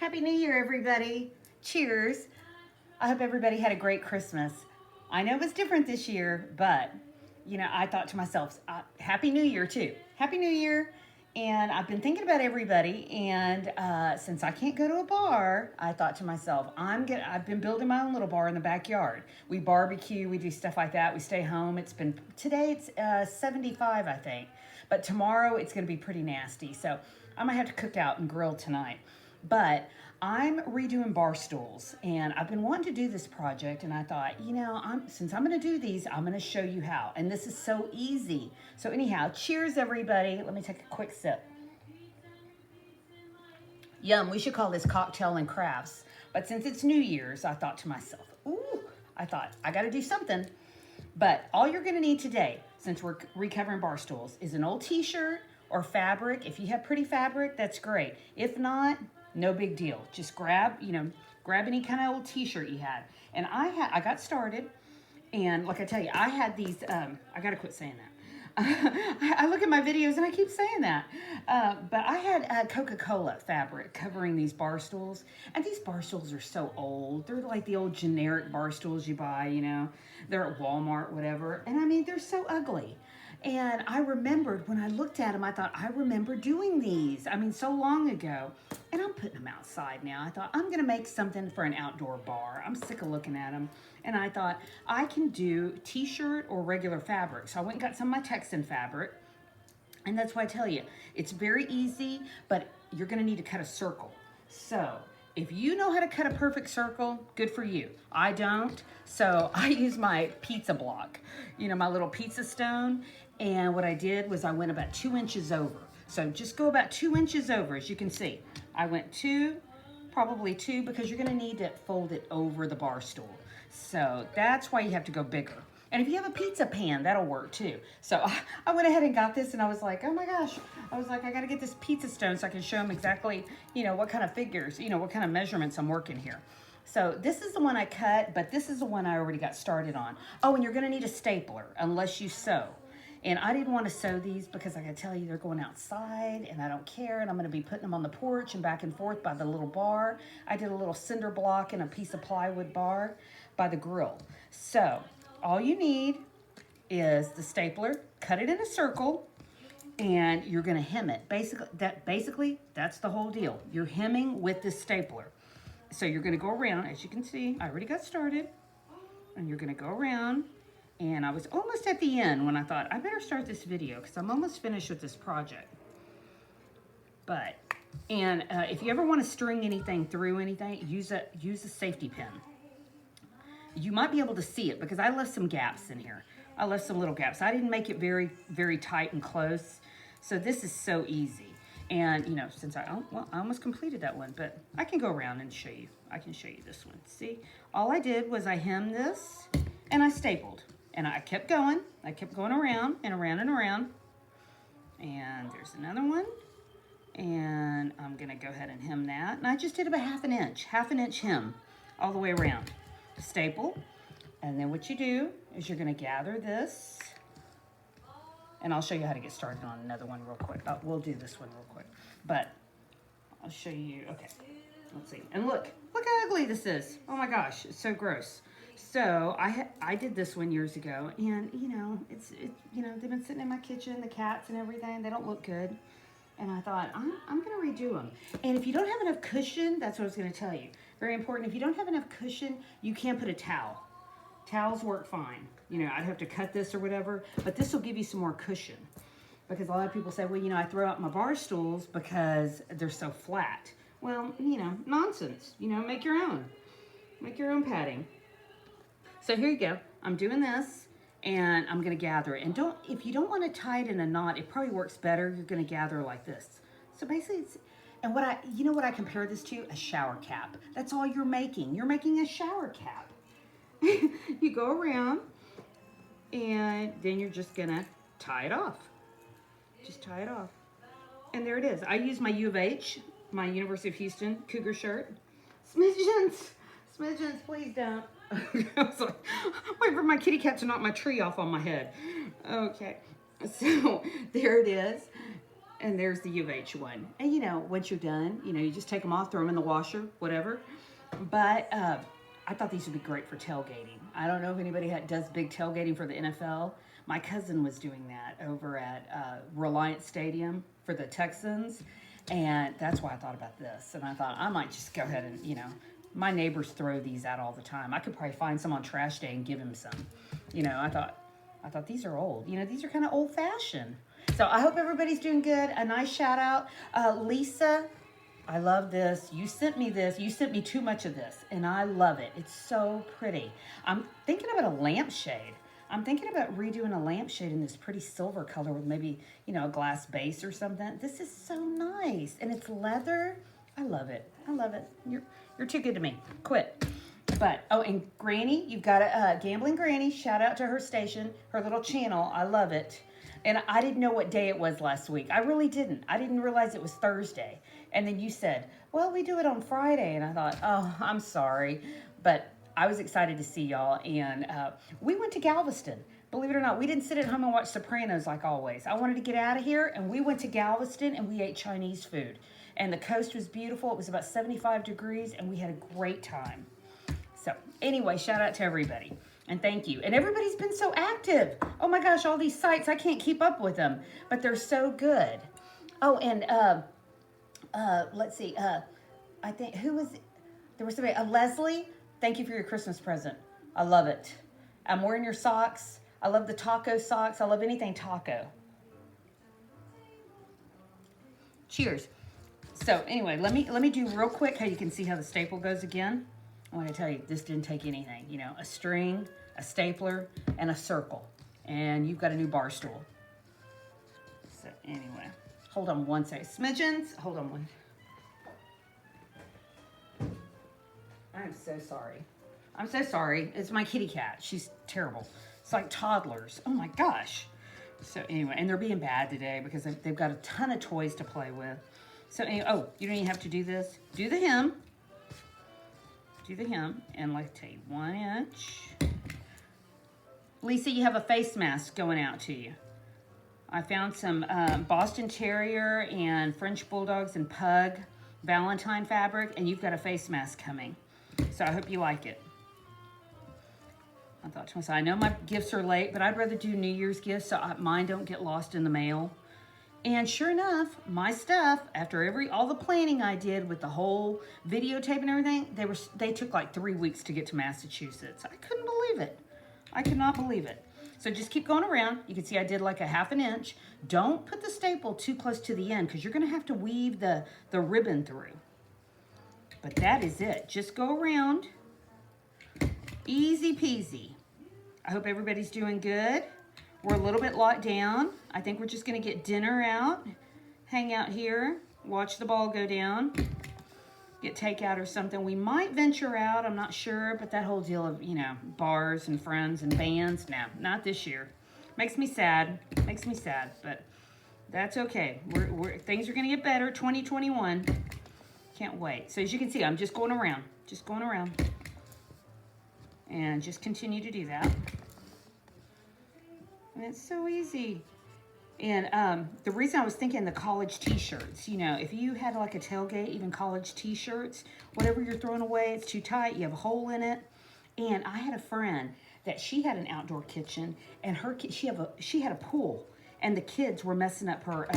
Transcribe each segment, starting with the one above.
Happy New Year, everybody. Cheers. I hope everybody had a great Christmas. I know it was different this year, but, I thought to myself, Happy New Year, too. Happy New Year. And I've been thinking about everybody, and since I can't go to a bar, I thought to myself, I've been building my own little bar in the backyard. We barbecue, we do stuff like that. We stay home. Today it's 75, I think, but tomorrow it's going to be pretty nasty. So I'm gonna have to cook out and grill tonight. But I'm redoing bar stools, and I've been wanting to do this project, and I thought, since I'm going to do these, I'm going to show you how. And this is so easy. So anyhow, cheers, everybody. Let me take a quick sip. Yum, we should call this cocktail and crafts. But since it's New Year's, I thought to myself, I got to do something. But all you're going to need today, since we're recovering bar stools, is an old t-shirt or fabric. If you have pretty fabric, that's great. If not, no big deal. Just grab any kind of old t-shirt you had. And I got started, and like I tell you, I had these, I gotta quit saying that. I look at my videos and I keep saying that. But I had Coca-Cola fabric covering these bar stools. And these bar stools are so old. They're like the old generic bar stools you buy, They're at Walmart, whatever. And I mean, they're so ugly. And I remembered when I looked at them, I thought, I remember doing these. I mean, so long ago. And I'm putting them outside now. I thought, I'm going to make something for an outdoor bar. I'm sick of looking at them. And I thought, I can do t-shirt or regular fabric. So I went and got some of my Texan fabric. And that's why I tell you, it's very easy, but you're going to need to cut a circle. So if you know how to cut a perfect circle, good for you. I don't. So I use my pizza block, my little pizza stone. And what I did was I went about 2 inches over. So just go about 2 inches over, as you can see. I went probably two, because you're gonna need to fold it over the bar stool. So that's why you have to go bigger. And if you have a pizza pan, that'll work too. So I went ahead and got this, and I was like, oh my gosh. I was like, I gotta get this pizza stone so I can show them exactly, what kind of figures, what kind of measurements I'm working here. So this is the one I cut, but this is the one I already got started on. Oh, and you're gonna need a stapler, unless you sew. And I didn't want to sew these because I gotta tell you, they're going outside and I don't care. And I'm gonna be putting them on the porch and back and forth by the little bar. I did a little cinder block and a piece of plywood bar by the grill. So all you need is the stapler, cut it in a circle, and you're gonna hem it. Basically, that's the whole deal. You're hemming with the stapler. So you're gonna go around, as you can see, I already got started, and you're gonna go around. And I was almost at the end when I thought, I better start this video because I'm almost finished with this project. And if you ever want to string anything through anything, use a safety pin. You might be able to see it because I left some gaps in here. I left some little gaps. I didn't make it very, very tight and close. So this is so easy. And, since I almost completed that one, but I can go around and show you. I can show you this one. See, all I did was I hemmed this and I stapled. And I kept going. I kept going around and around and around. And there's another one. And I'm going to go ahead and hem that. And I just did about half an inch hem all the way around. Staple. And then what you do is you're going to gather this. And I'll show you how to get started on another one real quick. We'll do this one real quick. But I'll show you. Okay. Let's see. And look how ugly this is. Oh my gosh. It's so gross. So I did this one years ago, and they've been sitting in my kitchen, the cats and everything. They don't look good, and I thought I'm gonna redo them. And if you don't have enough cushion, that's what I was gonna tell you. Very important. If you don't have enough cushion, you can put a towel. Towels work fine. I'd have to cut this or whatever, but this will give you some more cushion. Because a lot of people say, well, I throw out my bar stools because they're so flat. Well, nonsense. Make your own. Make your own padding. So here you go. I'm doing this, and I'm going to gather it. And if you don't want to tie it in a knot, it probably works better. You're going to gather like this. So basically, what I compare this to? A shower cap. That's all you're making. You're making a shower cap. You go around, and then you're just going to tie it off. Just tie it off. And there it is. I use my U of H, my University of Houston Cougar shirt. Smidgens, please don't. I was like, wait for my kitty cat to knock my tree off on my head. Okay, so there it is. And there's the U of H one. And you know, once you're done, you know, you just take them off, throw them in the washer, whatever. But I thought these would be great for tailgating. I don't know if anybody does big tailgating for the NFL. My cousin was doing that over at Reliant Stadium for the Texans. And that's why I thought about this. And I thought I might just go ahead and, you know, my neighbors throw these out all the time. I could probably find some on trash day and give him some. You know, I thought these are old. You know, these are kind of old fashioned. So I hope everybody's doing good. A nice shout out. Lisa, I love this. You sent me this. You sent me too much of this, and I love it. It's so pretty. I'm thinking about a lampshade. I'm thinking about redoing a lampshade in this pretty silver color with maybe, you know, a glass base or something. This is so nice, and it's leather. I love it. I love it. You're too good to me. Quit. But, oh, and Granny, you've got a Gambling Granny. Shout out to her station, her little channel. I love it. And I didn't know what day it was last week. I really didn't. I didn't realize it was Thursday. And then you said, well, we do it on Friday. And I thought, oh, I'm sorry. But I was excited to see y'all. And we went to Galveston. Believe it or not, we didn't sit at home and watch Sopranos like always. I wanted to get out of here. And we went to Galveston and we ate Chinese food. And the coast was beautiful. It was about 75 degrees. And we had a great time. So anyway, shout out to everybody. And thank you. And everybody's been so active. Oh my gosh, all these sites, I can't keep up with them. But they're so good. Oh, and let's see. I think, who was it? There was somebody, Leslie, thank you for your Christmas present. I love it. I'm wearing your socks. I love the taco socks. I love anything taco. Cheers. So anyway, let me do real quick how you can see how the staple goes again. I want to tell you, this didn't take anything. You know, a string, a stapler, and a circle. And you've got a new bar stool. So anyway, hold on one second. Smidgens, hold on one. I'm so sorry. I'm so sorry. It's my kitty cat. She's terrible. It's like toddlers. Oh my gosh. So anyway, and they're being bad today because they've got a ton of toys to play with. So anyway, oh, you don't even have to do this. Do the hem. Do the hem, and let's take 1 inch. Lisa, you have a face mask going out to you. I found some Boston Terrier and French Bulldogs and Pug Valentine fabric, and you've got a face mask coming. So I hope you like it. I thought to myself, I know my gifts are late, but I'd rather do New Year's gifts so mine don't get lost in the mail. And sure enough, my stuff, after all the planning I did with the whole videotape and everything, they took like 3 weeks to get to Massachusetts. I couldn't believe it. I could not believe it. So just keep going around. You can see I did like a 1/2 inch. Don't put the staple too close to the end because you're going to have to weave the ribbon through. But that is it. Just go around. Easy peasy. I hope everybody's doing good. We're a little bit locked down. I think we're just going to get dinner out, hang out here, watch the ball go down, get takeout or something. We might venture out, I'm not sure, but that whole deal of, you know, bars and friends and bands, no, not this year. Makes me sad, but that's okay. Things are going to get better, 2021. Can't wait. So as you can see, I'm just going around, and just continue to do that. And it's so easy. And the reason I was thinking the college t-shirts, you know, if you had like a tailgate, even college t-shirts, whatever you're throwing away, it's too tight, you have a hole in it. And I had a friend that she had an outdoor kitchen, and she had a pool, and the kids were messing up her,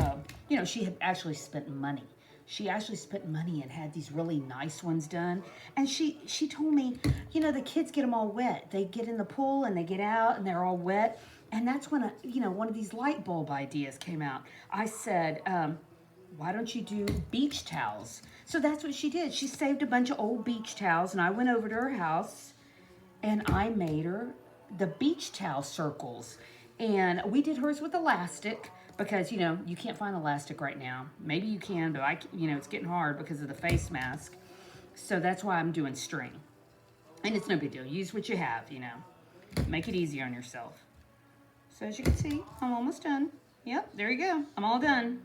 you know, she had actually spent money. She actually spent money and had these really nice ones done. And she told me, you know, the kids get them all wet. They get in the pool and they get out and they're all wet. And that's when, one of these light bulb ideas came out. I said, why don't you do beach towels? So that's what she did. She saved a bunch of old beach towels, and I went over to her house and I made her the beach towel circles. And we did hers with elastic because, you know, you can't find elastic right now. Maybe you can, but it's getting hard because of the face mask. So that's why I'm doing string. And it's no big deal. Use what you have, you know. Make it easy on yourself. So as you can see, I'm almost done. Yep, there you go. I'm all done.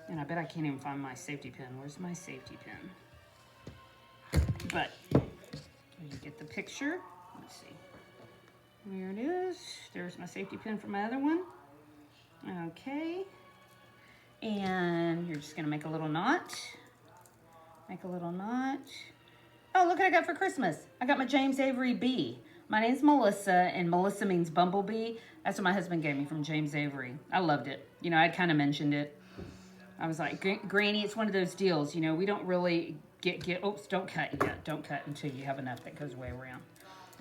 And I bet I can't even find my safety pin. Where's my safety pin? But you get the picture. Let's see. There it is. There's my safety pin for my other one. Okay. And you're just gonna make a little knot. Make a little knot. Oh, look what I got for Christmas. I got my James Avery bee. My name's Melissa, and Melissa means bumblebee. That's what my husband gave me from James Avery. I loved it. You know, I kind of mentioned it. I was like, Granny, it's one of those deals. You know, we don't really oops, don't cut yet. Don't cut until you have enough that goes way around.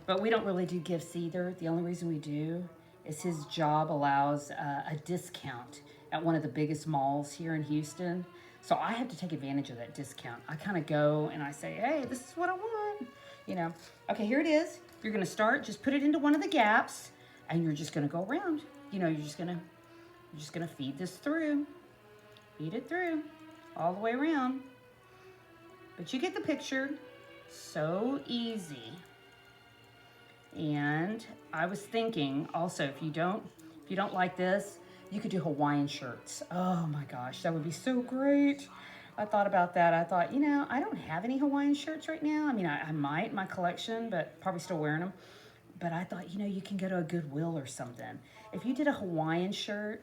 But we don't really do gifts either. The only reason we do is his job allows a discount at one of the biggest malls here in Houston. So I have to take advantage of that discount. I kind of go and I say, hey, this is what I want. You know, okay, here it is. You're gonna start, just put it into one of the gaps and you're just gonna go around. You know, you're just gonna feed this through. Feed it through all the way around. But you get the picture. So easy. And I was thinking also, if you don't like this, you could do Hawaiian shirts. Oh my gosh, that would be so great. I thought about that. I thought, you know, I don't have any Hawaiian shirts right now. I mean, I might in my collection, but probably still wearing them. But I thought, you know, you can go to a Goodwill or something. If you did a Hawaiian shirt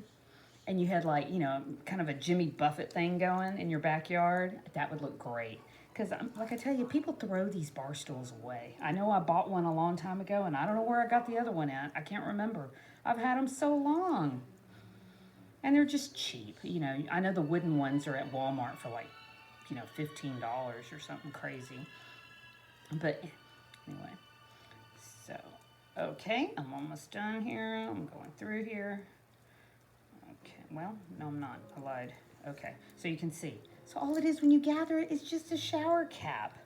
and you had like, you know, kind of a Jimmy Buffett thing going in your backyard, that would look great. Because, like I tell you, people throw these bar stools away. I know I bought one a long time ago, and I don't know where I got the other one at. I can't remember. I've had them so long. And they're just cheap. You know, I know the wooden ones are at Walmart for like, you know, $15 or something crazy. But anyway, so, okay, I'm almost done here. I'm going through here. Okay, well, no, I'm not. I lied. Okay, so you can see. So all it is when you gather it is just a shower cap.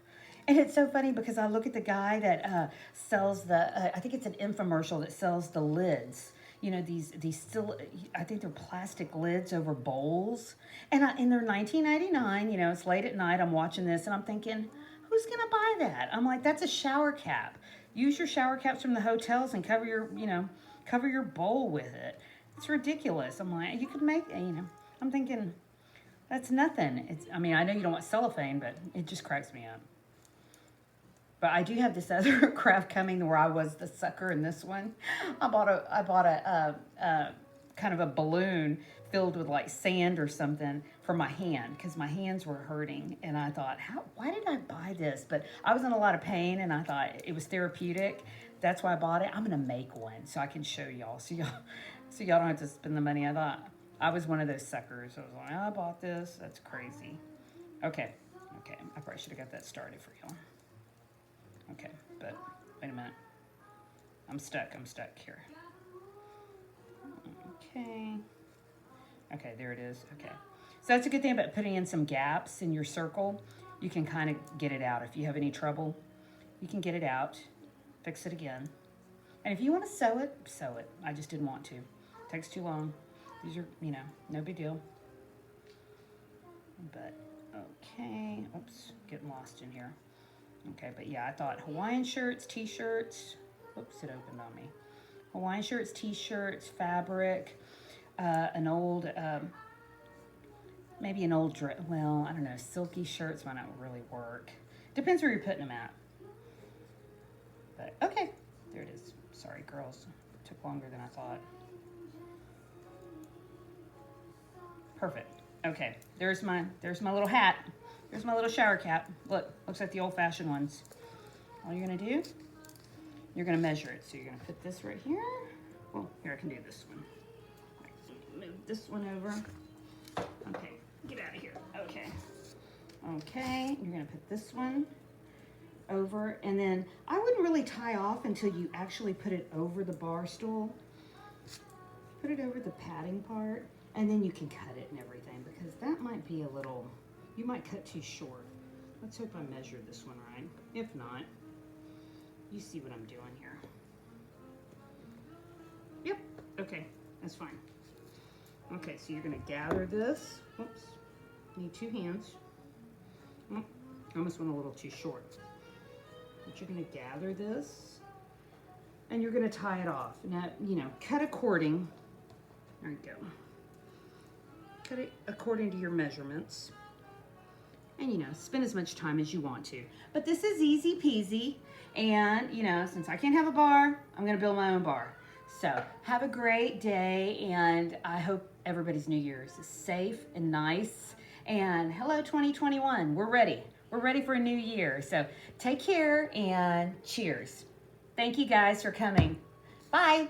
And it's so funny because I look at the guy that sells the, I think it's an infomercial that sells the lids. You know, these still, I think they're plastic lids over bowls. And they're $19.99, you know, it's late at night, I'm watching this and I'm thinking, who's gonna buy that? I'm like, that's a shower cap. Use your shower caps from the hotels and cover your, you know, cover your bowl with it. It's ridiculous. I'm like, you could make, you know, I'm thinking, that's nothing. It's, I mean, I know you don't want cellophane, but it just cracks me up. But I do have this other craft coming where I was the sucker in this one. I bought a kind of a balloon filled with like sand or something for my hand because my hands were hurting. And I thought, why did I buy this? But I was in a lot of pain and I thought it was therapeutic. That's why I bought it. I'm gonna make one so I can show y'all. So y'all don't have to spend the money. I thought I was one of those suckers. I was like, I bought this. That's crazy. Okay. I probably should have got that started for y'all. Okay, but wait a minute. I'm stuck here. Okay, there it is. Okay. So that's a good thing about putting in some gaps in your circle. You can kind of get it out. If you have any trouble, you can get it out, fix it again. And if you want to sew it, sew it. I just didn't want to. It takes too long. These are, you know, no big deal. But, okay. Oops, getting lost in here. Okay, but yeah, I thought Hawaiian shirts, t-shirts. Oops, it opened on me. Hawaiian shirts, t-shirts, fabric, an old, maybe an old, well, I don't know, silky shirts might not really work. Depends where you're putting them at. But, okay, there it is. Sorry, girls. It took longer than I thought. Perfect. Okay, there's my little hat. There's my little shower cap. Look, looks like the old-fashioned ones. All you're gonna do, you're gonna measure it. So you're gonna put this right here. Well, here, I can do this one. Move this one over. Okay, get out of here. Okay, you're gonna put this one over, and then I wouldn't really tie off until you actually put it over the bar stool. Put it over the padding part, and then you can cut it and everything, because that might be a little, you might cut too short. Let's hope I measured this one right. If not, you see what I'm doing here. Yep, okay, that's fine. Okay, so you're gonna gather this. Oops, need two hands. Oh, I almost went a little too short. But you're gonna gather this, and you're gonna tie it off. Now, you know, cut according, there you go. Cut it according to your measurements. And, you know, spend as much time as you want to. But this is easy peasy. And, you know, since I can't have a bar, I'm going to build my own bar. So have a great day. And I hope everybody's New Year's is safe and nice. And hello, 2021. We're ready. We're ready for a new year. So take care and cheers. Thank you guys for coming. Bye.